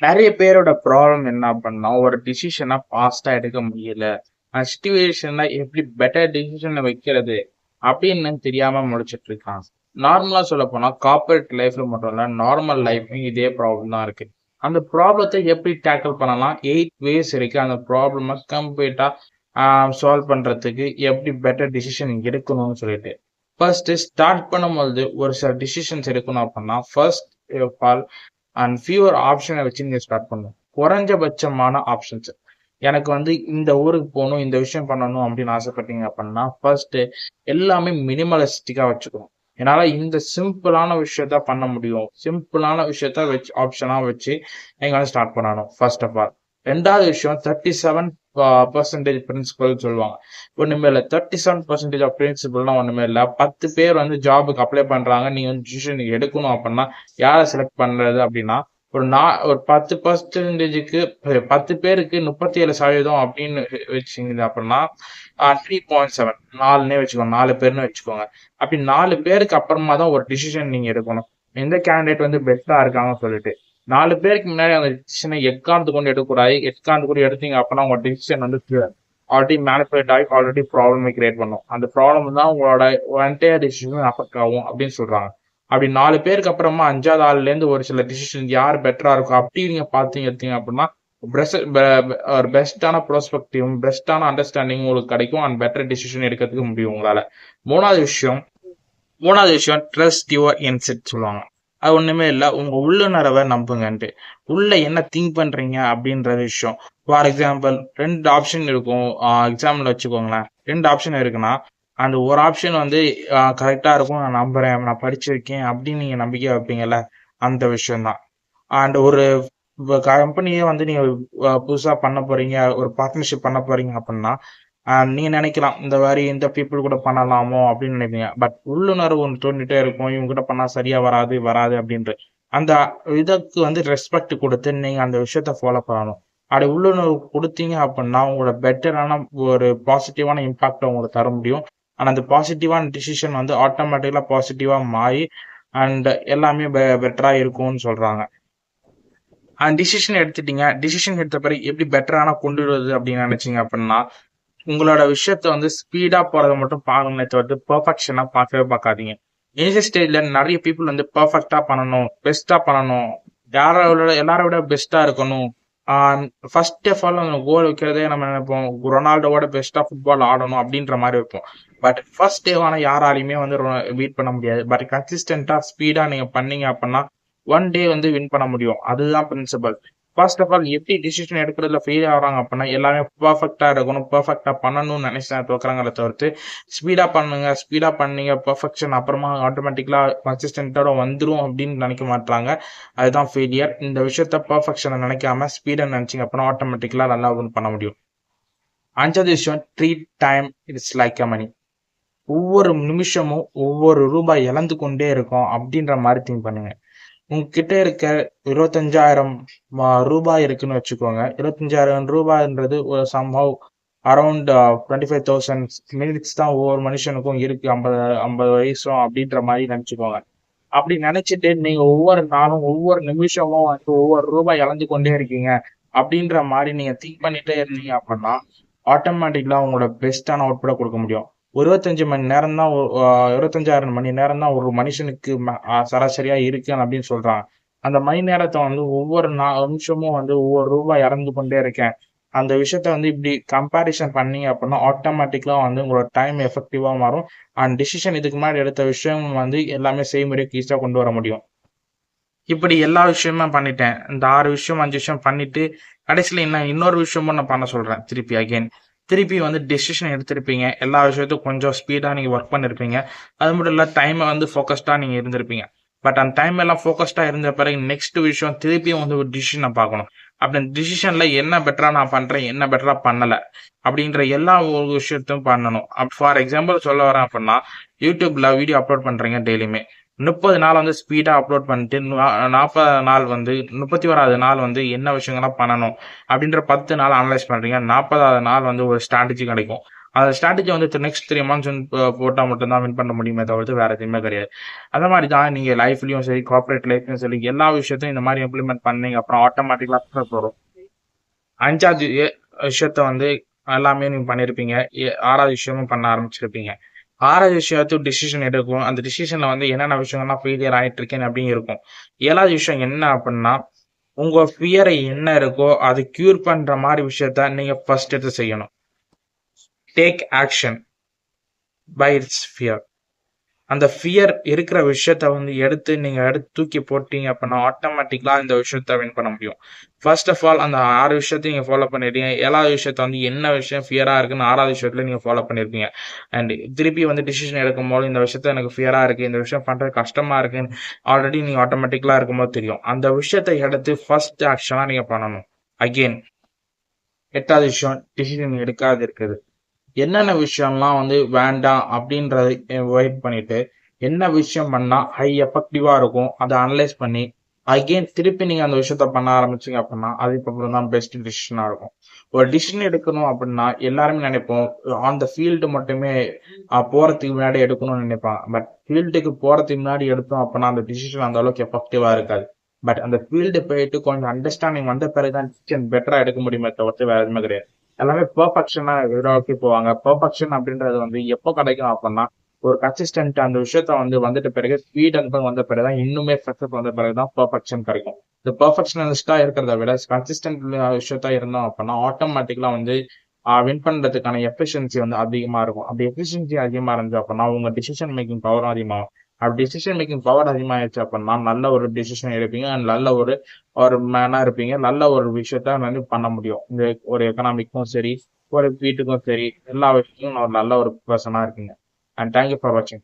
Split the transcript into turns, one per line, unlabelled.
நிறைய பேரோட ப்ராப்ளம் என்ன அப்படின்னா ஒரு டிசிஷனை ஃபாஸ்டா எடுக்க முடியல. அந்த சுச்சுவேஷன்ல எப்படி பெட்டர் டிசிஷனை வைக்கிறது அப்படின்னு தெரியாம முடிச்சிட்டு இருக்காங்க. நார்மலா சொல்ல போனா கார்பரேட் லைஃப்ல மட்டும் இல்ல, நார்மல் லைஃப்லயும் இதே ப்ராப்ளம் தான் இருக்கு. அந்த ப்ராப்ளத்தை எப்படி டேக்கிள் பண்ணலாம்? 8 ways இருக்கு அந்த ப்ராப்ளமை கம்ப்ளீட்டா சால்வ் பண்றதுக்கு எப்படி பெட்டர் டிசிஷன் எடுக்கணும்னு சொல்லிட்டு. ஃபர்ஸ்ட் ஸ்டார்ட் பண்ணும்போது ஒரு சில டிசிஷன்ஸ் எடுக்கணும் அப்படின்னா first of all and fewer ஆப்ஷனை வச்சு நீங்க ஸ்டார்ட் பண்ணணும். குறைஞ்சபட்சமான ஆப்ஷன்ஸ். எனக்கு இந்த ஊருக்கு போகணும், இந்த விஷயம் பண்ணணும் அப்படின்னு ஆசைப்பட்டீங்க அப்படின்னா ஃபர்ஸ்ட் எல்லாமே மினிமலிஸ்டிக்கா வச்சுக்கணும். என்னால இந்த சிம்பிளான விஷயத்த பண்ண முடியும், சிம்பிளான விஷயத்த வச்சு ஆப்ஷனா வச்சு நீங்க ஸ்டார்ட் பண்ணணும் ஃபர்ஸ்ட் ஆஃப் ஆல். ரெண்டாவது விஷயம் 37% பிரின்சிபல் சொல்லுவாங்க. ஒண்ணுமே இல்லை, 37% ஆஃப் பிரின்சிபல்னா ஒண்ணுமே இல்லை. 10 பேர் ஜாபுக்கு அப்ளை பண்றாங்க, நீங்க டிசிஷன் எடுக்கணும் அப்படின்னா யாரை செலக்ட் பண்றது அப்படின்னா ஒரு 10%க்கு 10 பேருக்கு 37% அப்படின்னு வச்சுங்க அப்படின்னா 3.7 4னே வச்சுக்கோங்க, 4 பேர்னு வச்சுக்கோங்க. அப்படி 4 பேருக்கு அப்புறமா தான் ஒரு டிசிஷன் நீங்க எடுக்கணும். எந்த கேண்டிடேட் பெஸ்டா இருக்காங்கன்னு சொல்லிட்டு 4 பேருக்கு முன்னாடி அந்த டிசிஷனை எக்காந்து கொண்டு எடுக்கக்கூடாது. எக்காந்து கொண்டு எடுத்தீங்க அப்படின்னா உங்க டிசிஷன் ஆல்ரெடி மேனிபுலேட் ஆகி ஆல்ரெடி ப்ராப்ளமை கிரியேட் பண்ணும். அந்த ப்ராப்ளம் தான் உங்களோட என்டையர் டிசிஷன் அஃபெக்ட் ஆகும் அப்படின்னு சொல்றாங்க. அப்படி 4 பேருக்கு அப்புறமா 5வது ஆள்ல இருந்து ஒரு சில டிசிஷன் யார் பெட்டரா இருக்கும் அப்படி நீங்க பாத்தீங்க எடுத்தீங்க அப்படின்னா ஒரு பெஸ்டான ப்ரோஸ்பெக்டிவும் பெஸ்டான அண்டர்ஸ்டாண்டிங் உங்களுக்கு கிடைக்கும் அண்ட் பெட்டர் டிசிஷன் எடுக்கிறதுக்கு முடியும் உங்களால. மூணாவது விஷயம் மூணாவது விஷயம் ட்ரஸ்ட் யுவர் இன்செட் சொல்லுவாங்க. அது ஒண்ணுமே இல்லை, உங்க உள்ளுணர்வை நம்புங்கன்ட்டு. உள்ள என்ன திங்க் பண்றீங்க அப்படின்ற விஷயம். ஃபார் எக்ஸாம்பிள் 2 ஆப்ஷன் இருக்கும். எக்ஸாம்பிள் வச்சுக்கோங்களேன், 2 ஆப்ஷன் இருக்குன்னா அந்த ஒரு ஆப்ஷன் கரெக்டா இருக்கும், நான் நம்புறேன், நான் படிச்சிருக்கேன் அப்படின்னு நீங்க நம்பிக்கை வைப்பீங்கல்ல, அந்த விஷயம்தான். அண்ட் ஒரு கம்பெனியே நீங்க புதுசா பண்ண போறீங்க, ஒரு பார்ட்னர்ஷிப் பண்ண போறீங்க அப்படின்னா நீங்க நினைக்கலாம் இந்த மாதிரி இந்த பீப்புள் கூட பண்ணலாமோ அப்படின்னு நினைப்பீங்க. பட் உள்ளுணர்வு ஒன்று தோண்டிட்டே இருக்கும், இவங்க கிட்ட பண்ணா சரியா வராது வராது அப்படின்ட்டு. அந்த இதுக்கு ரெஸ்பெக்ட் கொடுத்து நீங்க அந்த விஷயத்த ஃபாலோ பண்ணணும். அப்படி உள்ளுணர்வு கொடுத்தீங்க அப்படின்னா உங்களோட பெட்டரான ஒரு பாசிட்டிவான இம்பாக்ட் உங்களுக்கு தர முடியும். ஆனா அந்த பாசிட்டிவான டிசிஷன் ஆட்டோமேட்டிக்கலா பாசிட்டிவா மாறி அண்ட் எல்லாமே பெட்டரா இருக்கும்னு சொல்றாங்க. டிசிஷன் எடுத்துட்டீங்க, டிசிஷன் எடுத்த பிறகு எப்படி பெட்டரான கொண்டு வருது அப்படின்னு நினைச்சீங்க அப்படின்னா உங்களோட விஷயத்த ஸ்பீடா போறதை மட்டும் பாருங்களே தவிர்த்து பெர்ஃபெக்ஷனா பார்க்கவே பார்க்காதீங்க. இனிஷியல் ஸ்டேஜ்ல நிறைய பீப்புள் பெர்ஃபெக்டா பண்ணணும், பெஸ்டா பண்ணணும், எல்லாரை விட பெஸ்டா இருக்கணும். ஃபர்ஸ்ட் ஆஃப் ஆல் அந்த கோல் வைக்கிறதே நம்ம நினைப்போம் ரொனால்டோவோட பெஸ்டா ஃபுட்பால் ஆடணும் அப்படின்ற மாதிரி வைப்போம். பட் ஃபர்ஸ்ட் டேவான யாராலையுமே பீட் பண்ண முடியாது. பட் கன்சிஸ்டன்டா ஸ்பீடா நீங்க பண்ணீங்க அப்படின்னா ஒன் டே வின் பண்ண முடியும். அதுதான் பிரின்சிபல். ஃபர்ஸ்ட் ஆஃப் ஆல் எப்படி டிசிஷன் எடுக்கிறதுல ஃபெயில் ஆகுறாங்க அப்படின்னா எல்லாமே பர்ஃபெக்டா இருக்கணும், பர்ஃபெக்டா பண்ணணும்னு நினைச்சு தோக்குறாங்களே தவிர்த்து ஸ்பீடா பண்ணுங்க, ஸ்பீடா பண்ணீங்க பெர்ஃபெக்ஷன் அப்புறமா ஆட்டோமேட்டிக்கலா கன்சிஸ்டன்டோட வந்துரும் அப்படின்னு நினைக்க மாட்டாங்க. அதுதான் ஃபெயிலியர். இந்த விஷயத்த பெர்ஃபெக்ஷனை நினைக்காம ஸ்பீடா நினைச்சீங்க அப்படின்னா ஆட்டோமேட்டிக்கலா நல்லா win பண்ண முடியும். 5வது விஷயம் treat time it's like a மணி. ஒவ்வொரு நிமிஷமும் ஒவ்வொரு ரூபாய் இழந்து கொண்டே இருக்கும் அப்படின்ற மாதிரி திங்க் பண்ணுங்க. உங்ககிட்ட இருக்க 25,000 ரூபாய் இருக்குன்னு வச்சுக்கோங்க. 25,000 ரூபாய்ன்றது ஒரு சம்ஹவ் அரௌண்ட் 25,000 மினிட்ஸ் தான் ஒவ்வொரு மனுஷனுக்கும் இருக்கு. 50 வயசும் அப்படின்ற மாதிரி நினைச்சுக்கோங்க. அப்படி நினைச்சிட்டு நீங்க ஒவ்வொரு நாளும் ஒவ்வொரு நிமிஷமும் ஒவ்வொரு ரூபாய் இழந்து கொண்டே இருக்கீங்க அப்படின்ற மாதிரி நீங்க திங்க் பண்ணிட்டே இருந்தீங்க அப்படின்னா ஆட்டோமேட்டிக்கலா உங்களோட பெஸ்டான அவுட்புட்டை கொடுக்க முடியும். 25,000 மணி நேரம் தான் ஒரு மனுஷனுக்கு சராசரியா இருக்கு அப்படின்னு சொல்றாங்க. அந்த மணி நேரத்தை ஒவ்வொரு நிமிஷமும் ஒவ்வொரு ரூபாய் இறந்து கொண்டே இருக்கேன். அந்த விஷயத்த இப்படி கம்பேரிசன் பண்ணீங்க அப்படின்னா ஆட்டோமேட்டிக்கலா உங்களோட டைம் எஃபெக்டிவா மாறும். அண்ட் டிசிஷன் இதுக்கு முன்னாடி எடுத்த விஷயம் எல்லாமே செய்முறைக்கு ஈஸியா கொண்டு வர முடியும். இப்படி எல்லா விஷயமும் பண்ணிட்டேன். இந்த 6 விஷயம் 5 விஷயம் பண்ணிட்டு கடைசியில இன்னொரு விஷயமும் நான் பண்ண சொல்றேன். திருப்பி டெசிஷன் எடுத்திருப்பீங்க, எல்லா விஷயத்துக்கும் கொஞ்சம் ஸ்பீடா நீங்க ஒர்க் பண்ணிருப்பீங்க. அது மட்டும் இல்ல டைமை ஃபோக்கஸ்டா நீங்க இருந்திருப்பீங்க. பட் அந்த டைம் எல்லாம் ஃபோக்கஸ்டா இருந்த பிறகு நெக்ஸ்ட் விஷயம் திருப்பியும் ஒரு டிசிஷனை பார்க்கணும். அப்படி அந்த டிசிஷன்ல என்ன பெட்டரா நான் பண்றேன், என்ன பெட்டரா பண்ணல அப்படின்ற எல்லா ஒரு விஷயத்தையும் பண்ணணும். ஃபார் எக்ஸாம்பிள் சொல்ல வரேன் அப்படின்னா யூடியூப்ல வீடியோ அப்லோட் பண்றீங்க டெய்லியுமே. 30 நாள் ஸ்பீடா அப்லோட் பண்ணிட்டு 40 நாள் 31வது நாள் என்ன விஷயங்கள்லாம் பண்ணணும் அப்படின்ற 10 நாள் அனலைஸ் பண்றீங்க. 40வது நாள் ஒரு ஸ்ட்ராட்டஜி கிடைக்கும். அந்த ஸ்ட்ராட்டஜி வந்து நெக்ஸ்ட் 3 months போட்டால் மட்டும்தான் வின் பண்ண முடியுமே தவிர்த்து வேற எதுவுமே கிடையாது. அந்த மாதிரி தான் நீங்கள் லைஃப்லையும் சரி, கார்பரேட் லைஃப்லையும் சரி, எல்லா விஷயத்தையும் இந்த மாதிரி இம்ப்ளிமெண்ட் பண்ணீங்க அப்புறம் ஆட்டோமேட்டிக்காக சக்ஸஸ் வரும். 5வது விஷயத்த வந்து எல்லாமே நீங்க பண்ணியிருப்பீங்க. 6வது விஷயமும் பண்ண ஆரம்பிச்சிருப்பீங்க. 6வது விஷயத்தும் டிசிஷன் எடுக்கும். அந்த டிசிஷன்ல வந்து என்னென்ன விஷயங்கள்லாம் ஃபெயிலியர் ஆயிட்டு இருக்கேன்னு அப்படின்னு இருக்கும். 7வது விஷயம் என்ன அப்படின்னா, உங்க ஃபியர் என்ன இருக்கோ அது கியூர் பண்ற மாதிரி விஷயத்த நீங்க ஃபர்ஸ்ட் எடுத்து செய்யணும். Take action by its fear. அந்த ஃபியர் இருக்கிற விஷயத்த வந்து எடுத்து தூக்கி போட்டீங்க அப்படின்னா ஆட்டோமேட்டிக்கலா இந்த விஷயத்த வின் பண்ண முடியும். ஃபர்ஸ்ட் ஆஃப் ஆல் அந்த 6 விஷயத்தையும் நீங்க ஃபாலோ பண்ணிட்டீங்க. 7வது விஷயத்த வந்து என்ன விஷயம் ஃபியரா இருக்குன்னு 6வது விஷயத்துல நீங்க ஃபாலோ பண்ணிருப்பீங்க. அண்ட் திருப்பி வந்து டிசிஷன் எடுக்கும்போது இந்த விஷயத்த எனக்கு ஃபியரா இருக்கு, இந்த விஷயம் பண்றது கஷ்டமா இருக்குன்னு ஆல்ரெடி நீங்க ஆட்டோமேட்டிக்கலா இருக்கும்போது தெரியும். அந்த விஷயத்தை எடுத்து ஃபர்ஸ்ட் ஆக்ஷனா நீங்க பண்ணணும். அகெயின் 8வது விஷயம் டிசிஷன் எடுக்காது இருக்குது. என்னென்ன விஷயம்லாம் வந்து வேண்டாம் அப்படின்றத அவாய்ட் பண்ணிட்டு என்ன விஷயம் பண்ணா ஹை எஃபெக்டிவா இருக்கும் அதை அனலைஸ் பண்ணி அகெயின் திருப்பி நீங்க அந்த விஷயத்த பண்ண ஆரம்பிச்சீங்க அப்படின்னா அதுக்கப்புறம் தான் பெஸ்ட் டிசிஷனா இருக்கும். ஒரு டிசிஷன் எடுக்கணும் அப்படின்னா எல்லாருமே நினைப்போம் ஆன் த ஃபீல்டு மட்டுமே போறதுக்கு முன்னாடி எடுக்கணும்னு நினைப்பாங்க. பட் ஃபீல்டுக்கு போறதுக்கு முன்னாடி எடுத்தோம் அப்படின்னா அந்த டிசிஷன் அந்த அளவுக்கு எஃபெக்டிவா இருக்காது. பட் அந்த ஃபீல்டு போயிட்டு கொஞ்சம் அண்டர்ஸ்டாண்டிங் வந்த பிறகுதான் டிசிஷன் பெட்டரா எடுக்க முடியுமே தவிர்த்து வேற எதுவுமே கிடையாது. எல்லாமே பெர்ஃபெக்ஷனா நோக்கி போவாங்க. பெர்ஃபெக்ஷன் அப்படின்றது வந்து எப்போ கிடைக்கும் அப்படின்னா ஒரு கன்சிஸ்டன்ட் அந்த விஷயத்த வந்து வந்துட்ட பிறகு ஸ்பீட் அந்த வந்த பிறகுதான் இன்னுமே சக்சஸ் வந்த பிறகுதான் பெர்ஃபெக்ஷன் கிடைக்கும். இந்த பெர்ஃபெக்ஷனிஸ்டா இருக்கிறத விட கன்சிஸ்டன்ட் விஷயத்தா இருந்தோம் அப்படின்னா ஆட்டோமேட்டிக்கலா வந்து வின் பண்றதுக்கான எஃபிஷியன்சி வந்து அதிகமா இருக்கும். அப்படி எஃபிஷியன்சி அதிகமா இருந்துச்சு அப்படின்னா உங்க டிசிஷன் மேக்கிங் பவரும் அதிகமாகும். அப்படி டிசிஷன் மேக்கிங் பவர் அதிகமாயிருச்சு அப்படின்னா நல்ல ஒரு டிசிஷன் எடுப்பீங்க அண்ட் நல்ல ஒரு ஒரு மேனா இருப்பீங்க. நல்ல ஒரு விஷயத்த வந்து பண்ண முடியும். இந்த ஒரு எக்கனாமிக்கும் சரி, ஒரு வீட்டுக்கும் சரி, எல்லா விஷயத்துக்கும் ஒரு நல்ல ஒரு பர்சனா இருக்கீங்க. அண்ட் தேங்க்யூ ஃபார் வாட்சிங்.